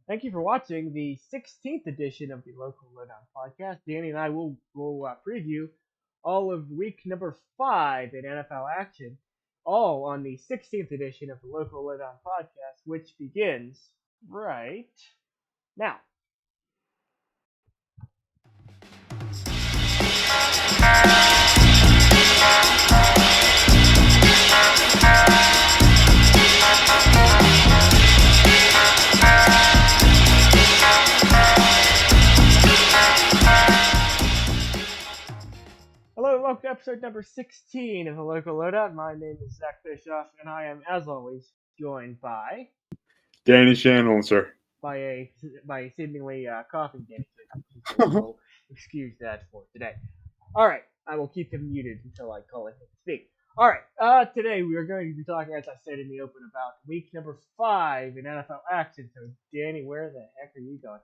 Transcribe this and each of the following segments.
Thank you for watching the 16th edition of the Local Lowdown podcast. Danny and I will preview all of week number 5 in NFL action, all on the 16th edition of the Local Lowdown podcast, which begins right now. Hello, welcome to episode number 16 of the Local Lowdown. My name is Zach Bischoff, and I am, as always, joined by Danny Shannon, sir. by a seemingly coughing Danny. So we'll excuse that for today. All right, I will keep him muted until I call him to speak. All right, today we are going to be talking, as I said in the open, about week number 5 in NFL action. So, Danny, where the heck are you going?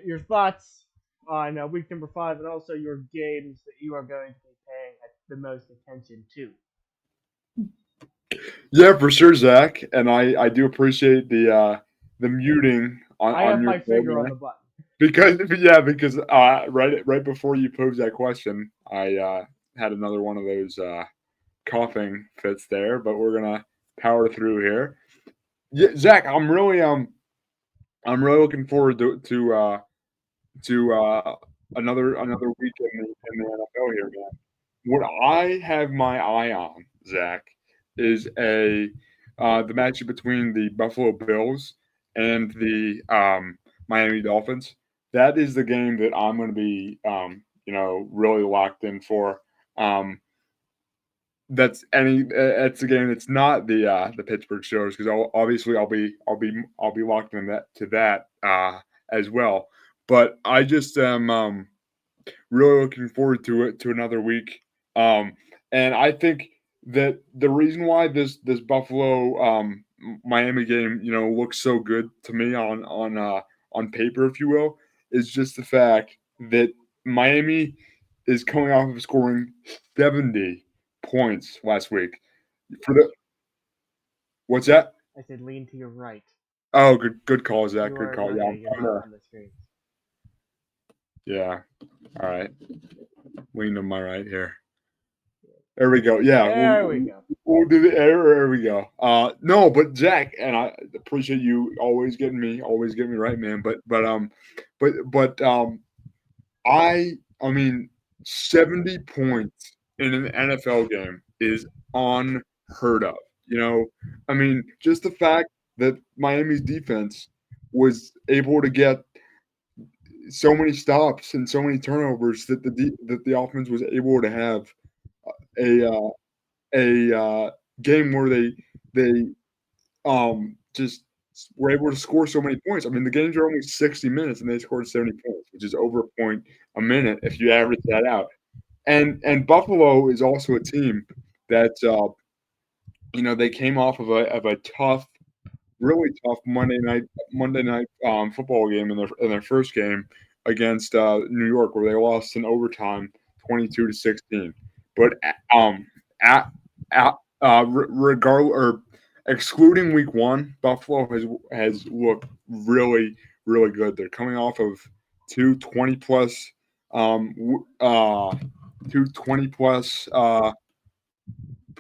Your thoughts on week number 5, and also your games that you are going to be paying the most attention to. Yeah, for sure, Zach. And I do appreciate the muting I on have your my finger on the button. because right before you posed that question, I had another one of those coughing fits there, but we're gonna power through here. Yeah, Zach, I'm really looking forward to another week in the NFL here, man. What I have my eye on, Zach, is a the matchup between the Buffalo Bills and the Miami Dolphins. That is the game that I'm going to be, really locked in for. Um, that's the game that's not the Pittsburgh Steelers because obviously I'll be locked in that as well. But I just am really looking forward to it to another week. Um, and I think that the reason why this Buffalo Miami game looks so good to me on paper, if you will, is just the fact that Miami is coming off of scoring 70 points last week. For the What's that? I said lean to your right. Oh, good call, Zach. You Good are call. not Yeah, you're not on the screen. yeah. All right. Lean to my right here. There we go. Yeah, There we go. we'll do the there we go. No, but Zach, and I appreciate you always getting me right, man. But I mean, 70 points in an NFL game is unheard of. I mean, just the fact that Miami's defense was able to get so many stops and so many turnovers that the offense was able to have a game where they just were able to score so many points. I mean, the games are only 60 minutes and they scored 70 points, which is over a point a minute if you average that out. And Buffalo is also a team that they came off of a tough, really tough Monday night football game in their first game against New York, where they lost in overtime, 22-16. But at, regard or excluding week one, Buffalo has looked really really good. They're coming off of two 20 plus um, w- uh, two 20 plus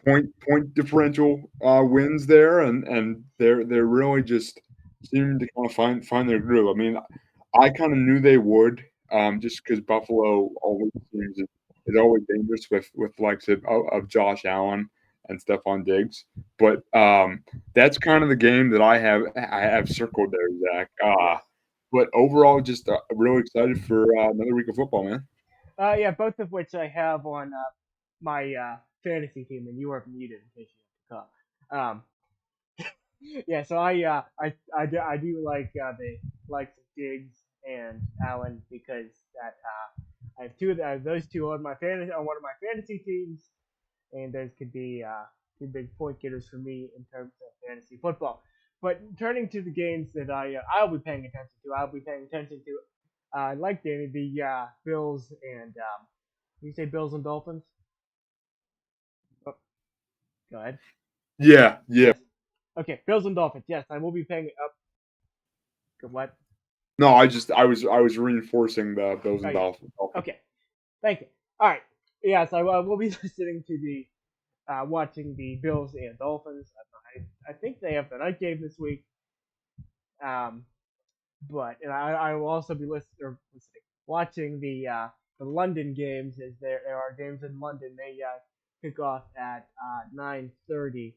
point differential wins there, and they're really just seeming to kind of find their groove. I mean, I kind of knew they would, just because Buffalo always seems is always dangerous with likes of Josh Allen and Stephon Diggs. But that's kind of the game that I have circled there, Zach. Yes. But overall, just really excited for another week of football, man. Yeah, both of which I have on my fantasy team, and you are muted in case you have to call. Yeah, so I do like the likes of Diggs and Allen because that I have those two on my fantasy on one of my fantasy teams, and those could be two big point getters for me in terms of fantasy football. But turning to the games that I'll be paying attention to, I'll be paying attention to like Danny, the Bills and you say Bills and Dolphins? Oh, go ahead. Yeah, yeah. Yes. Okay, Bills and Dolphins. Yes, I will be paying up. What? No, I was reinforcing the Bills Oh, and yeah. Dolphins. Okay. Thank you. All right. Yeah. So we'll be listening to the watching the Bills and Dolphins. I think they have the night game this week. Um, but and I will also be listening, watching the London games as there are games in London. They kick off at 9:30.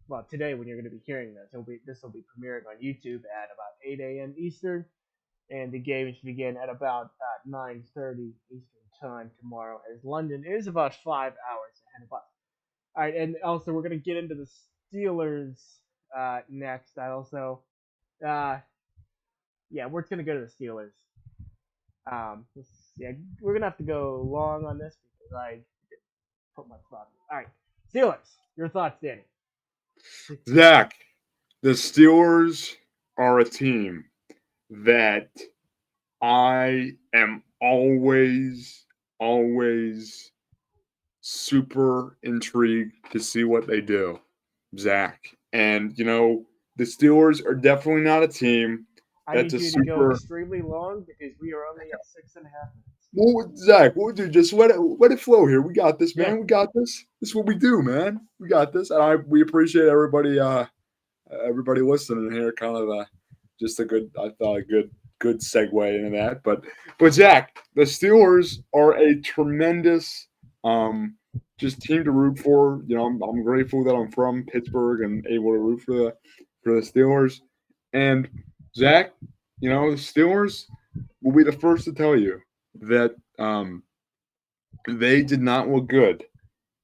Well, today when you're going to be hearing this will be premiering on YouTube at about 8 a.m. Eastern, and the games begin at about 9:30 Eastern time tomorrow, as London is about 5 hours ahead of us. All right, and also we're going to get into the Steelers next. I also uh, yeah, we're gonna go to the Steelers. Yeah, we're gonna have to go long on this because I put my thoughts. All right, Steelers. Your thoughts, Danny? Zach, the Steelers are a team that I am always super intrigued to see what they do, Zach. And the Steelers are definitely not a team I that's need a you to go super. extremely long because we are only at 6.5 minutes. Well, Zach, we'll do just let it flow here. We got this, Yeah, man. We got this. This is what we do, man. We got this, and we appreciate everybody listening here. Kind of just a good, I thought a good segue into that. But Zach, the Steelers are a tremendous just team to root for. I'm grateful that I'm from Pittsburgh and able to root for the Steelers. And Zach, the Steelers will be the first to tell you that they did not look good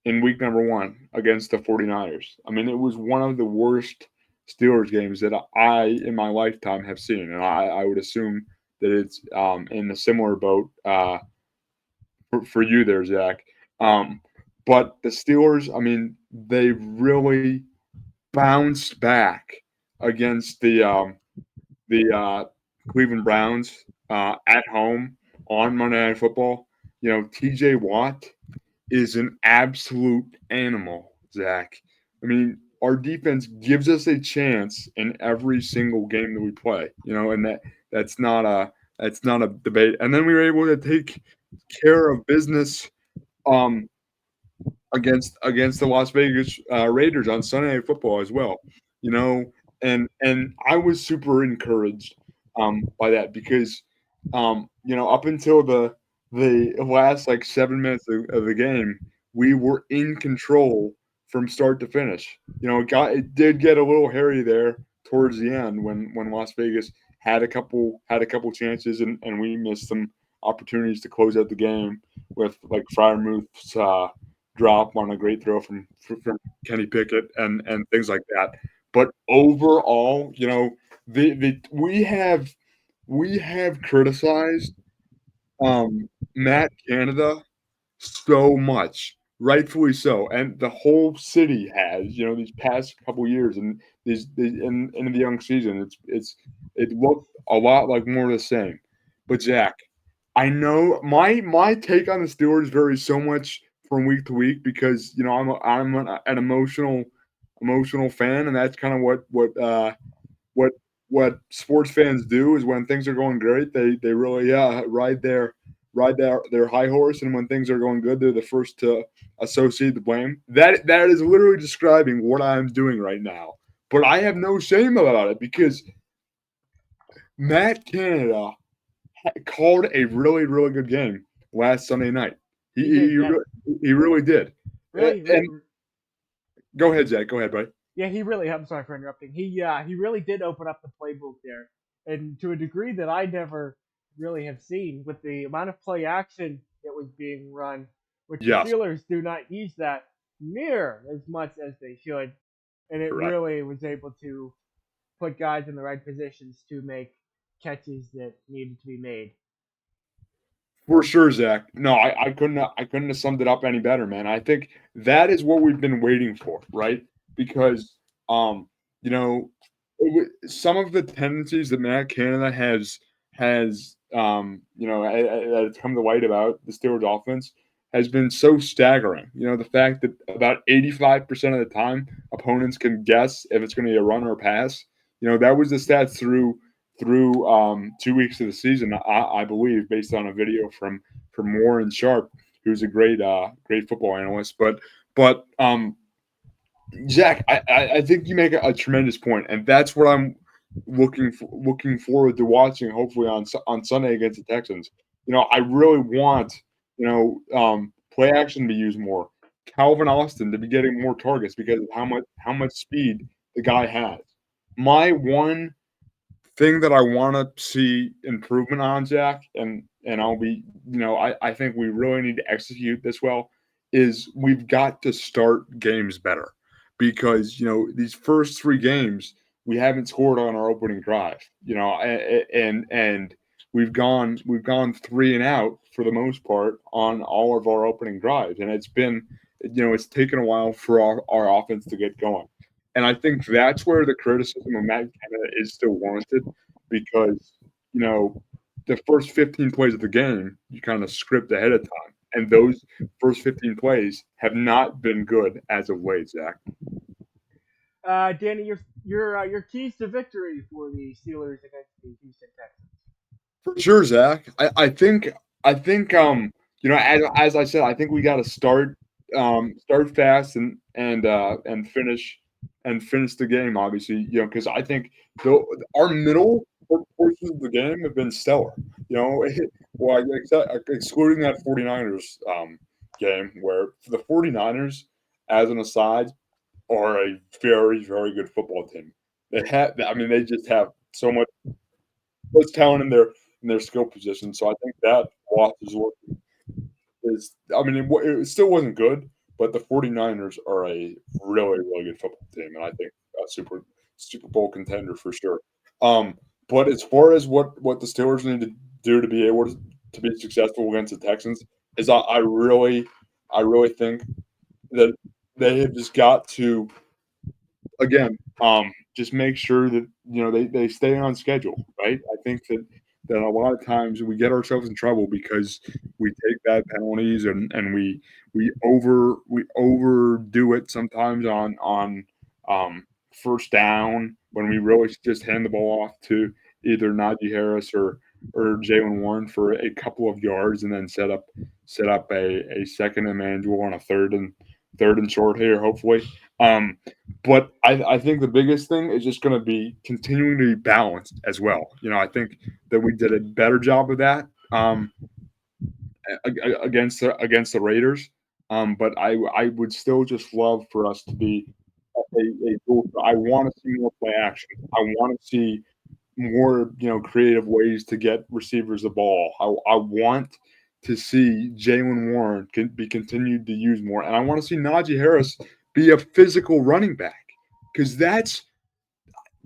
in week number one against the 49ers. I mean, it was one of the worst Steelers games that I, in my lifetime, have seen. And I would assume that it's in a similar boat for you there, Zach. Um, but the Steelers, I mean, they really bounced back against the Cleveland Browns at home on Monday Night Football. TJ Watt is an absolute animal, Zach. I mean, our defense gives us a chance in every single game that we play. And that's not a debate. And then we were able to take care of business um, against the Las Vegas Raiders on Sunday Night Football as well. And I was super encouraged by that because up until the last like 7 minutes of the game, we were in control from start to finish. It did get a little hairy there towards the end when Las Vegas had a couple chances and we missed some opportunities to close out the game with like Fryermuth's drop on a great throw from Kenny Pickett and things like that. But overall, we have criticized Matt Canada so much, rightfully so, and the whole city has, these past couple years, and in the young season, it looked a lot like more of the same. But Zach, I know my take on the Steelers varies so much from week to week because I'm an emotional fan, and that's kind of what what sports fans do is when things are going great, they really ride their high horse, and when things are going good, they're the first to associate the blame. That is literally describing what I'm doing right now. But I have no shame about it because Matt Canada called a really really good game last Sunday night. He he did. he, Yeah, he really did. really. And go ahead, Zach. Go ahead, buddy. Yeah, he really. I'm sorry for interrupting. He really did open up the playbook there, and to a degree that I never really have seen with the amount of play action that was being run, which the Yes, Steelers do not use that near as much as they should, and it correct. really was able to put guys in the right positions to make catches that needed to be made. For sure, Zach. No, I couldn't have summed it up any better, man. I think that is what we've been waiting for, right? Because you know, some of the tendencies that Matt Canada has that it's come to light about the Steelers offense has been so staggering. The fact that about 85% of the time opponents can guess if it's going to be a run or a pass. That was the stats through 2 weeks of the season, I believe, based on a video from Warren Sharp, who's a great football analyst. But Zach, I think you make a tremendous point, and that's what I'm looking forward to watching. Hopefully on Sunday against the Texans. I really want play action to be used more. Calvin Austin to be getting more targets because of how much speed the guy has. My one thing that I want to see improvement on, Jack, and I'll be, I think we really need to execute this well. Is we've got to start games better because these first three games we haven't scored on our opening drive. And we've gone three and out for the most part on all of our opening drives, and it's taken a while for our offense to get going. And I think that's where the criticism of Matt Canada is still warranted because, you know, the first 15 plays of the game, you kind of script ahead of time. And those first 15 plays have not been good as of late, Zach. Danny, your keys to victory for the Steelers against the Houston Texans. For sure, Zach. I think as I said, I think we got to start fast and finish the game. Obviously, because I think the, our middle portions of the game have been stellar. You know, well, excluding that 49ers game where the 49ers, as an aside, are a very very good football team. They just have so much talent in their skill position. So I think that loss it still wasn't good, but the 49ers are a really, really good football team, and I think a Super Bowl contender for sure. Um, but as far as what the Steelers need to do to be able to be successful against the Texans, is I really think that they have just got to again, just make sure that they stay on schedule, right? I think that a lot of times we get ourselves in trouble because we take bad penalties and we overdo it sometimes on first down when we really should just hand the ball off to either Najee Harris or Jalen Warren for a couple of yards and then set up a second and manageable on a third and short here, hopefully. Um, but I think the biggest thing is just going to be continuing to be balanced as well. I think that we did a better job of that against the Raiders. But I would still just love for us to be I want to see more play action. I want to see more creative ways to get receivers the ball. I want to see Jalen Warren be continued to use more, and I want to see Najee Harris be a physical running back because that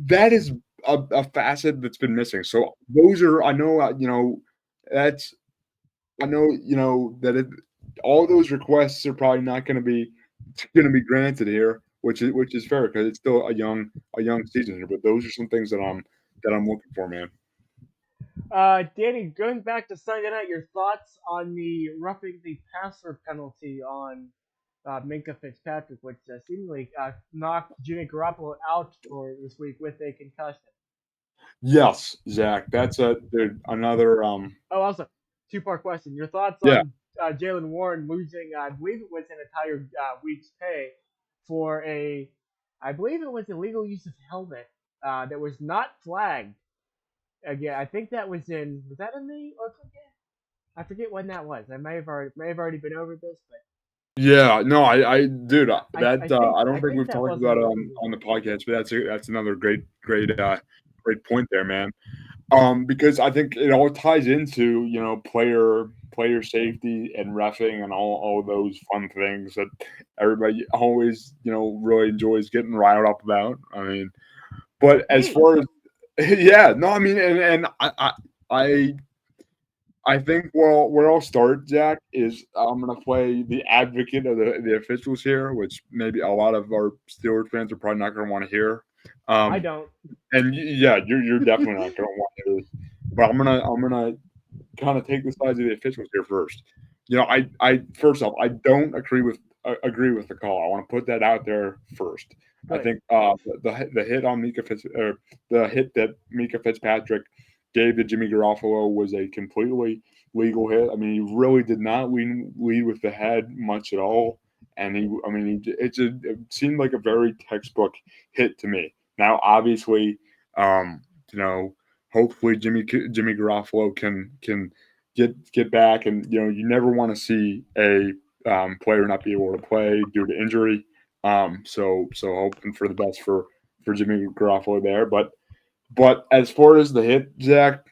is a facet that's been missing. So those are I know that's I know that all those requests are probably not going to be granted here, which is fair because it's still a young season here. But those are some things that I'm looking for, man. Danny, going back to Sunday night, your thoughts on the roughing the passer penalty on Minka Fitzpatrick, which seemingly knocked Jimmy Garoppolo out for this week with a concussion. Yes, Zach, that's another Oh, also, two-part question. Your thoughts yeah. on Jalen Warren losing, I believe it was an entire week's pay for I believe it was illegal use of helmet that was not flagged. Again, I think was that in the Oakland game? I forget when that was. I may have already been over this, but Yeah, no, dude, I I don't think think we've that talked was about an it illegal on the use. podcast, but that's another great point there, man. Because I think it all ties into player safety and reffing and all those fun things that everybody always really enjoys getting riled up about. I mean, but as Me, far as yeah, no, I mean, and I I think where I'll start, Jack, is I'm gonna play the advocate of the officials here, which maybe a lot of our Steelers fans are probably not gonna want to hear. I Um, don't. and yeah, you're definitely not gonna want to hear this. But I'm gonna kind of take the sides of the officials here first. I first off, I don't agree with the call. I want to put that out there first. I Good. think the hit on Mika Fitz, or the hit that Mika Fitzpatrick gave to Jimmy Garofalo was a completely legal hit. I mean, he really did not lead with the head much at all, and I mean, it seemed like a very textbook hit to me. Now, obviously, um, you know, hopefully Jimmy Garofalo can get back, and you never want to see a player not be able to play due to injury. So hoping for the best for Jimmy Garoppolo there. But as far as the hit, Zach,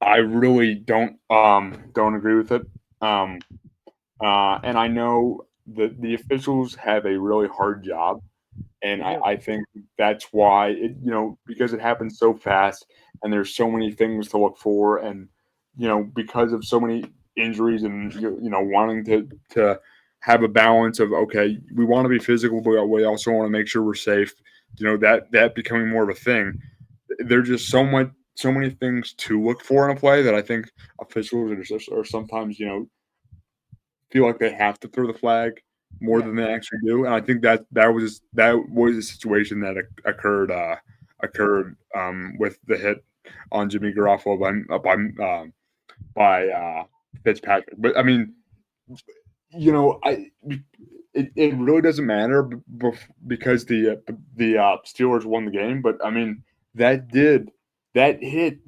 I really don't agree with it. Um, and I know that the officials have a really hard job, and They I, do. I think that's why because it happens so fast, and there's so many things to look for, and because of so many injuries, and wanting to have a balance of, okay, we want to be physical, but we also want to make sure we're safe. That becoming more of a thing. There's just so many things to look for in a play that I think officials are sometimes feel like they have to throw the flag more Yes. than they actually do, and I think that was a situation that occurred with the hit on Jimmy Garoppolo by Fitzpatrick. But I mean, I it really doesn't matter because the Steelers won the game. But I mean, that did that hit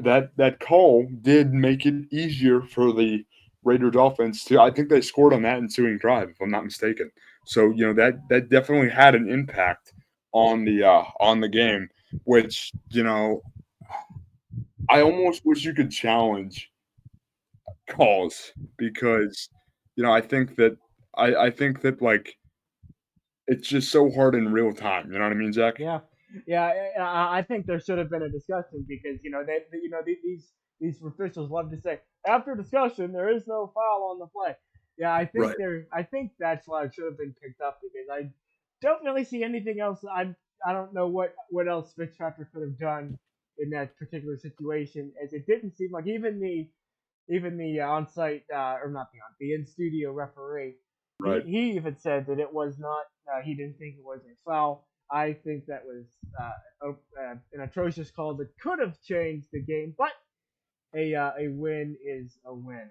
that call did make it easier for the Raiders offense to. I think they scored on that ensuing drive, if I'm not mistaken. So that definitely had an impact on the game, which I almost wish you could challenge calls because I think that I think that like it's just so hard in real time. You know what I mean, Zach? Yeah, yeah. I think there should have been a discussion because these officials love to say after discussion there is no foul on the play. Yeah, Right. I think that's why it should have been picked up because I don't really see anything else. I don't know what else Fitzpatrick could have done in that particular situation, as it didn't seem like even the on-site or not the in-studio referee, he Right. he even said that it was not. He didn't think it was a foul. I think that was an atrocious call that could have changed the game, but a win is a win.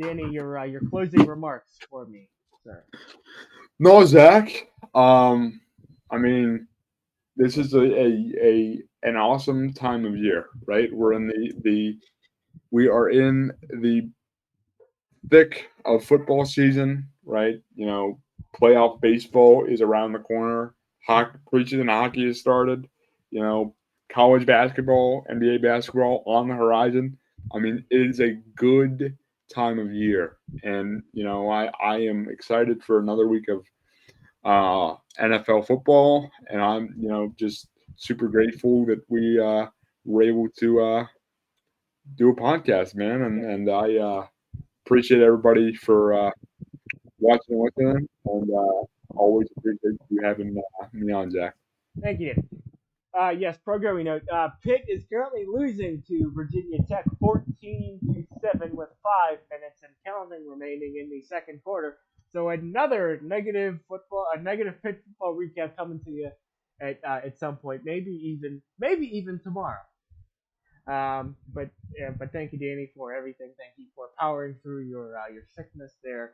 Danny, your closing remarks for me, sir. No, Zach. I mean, this is a an awesome time of year, right? We're in the we are in the thick of football season, right? Playoff baseball is around the corner. Preseason hockey has started. You know, college basketball, NBA basketball on the horizon. I mean, it is a good time of year, and I am excited for another week of NFL football, and I'm just super grateful that we were able to do a podcast, man, Yeah, and I appreciate everybody for watching and listening, and always appreciate you having me on, Zach. thank you. Yes, programming note. Pitt is currently losing to Virginia Tech 14-7 with 5 minutes and counting remaining in the second quarter. So another negative Pitt football recap coming to you at some point, maybe even tomorrow. But thank you, Danny, for everything. Thank you for powering through your sickness there,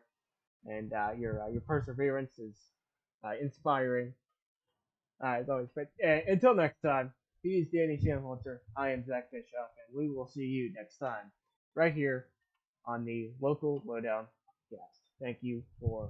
and your perseverance is inspiring as always. But until next time, he is Danny Shamholter. I am Zach Bischoff, and we will see you next time right here on the Local Lowdown cast. Thank you for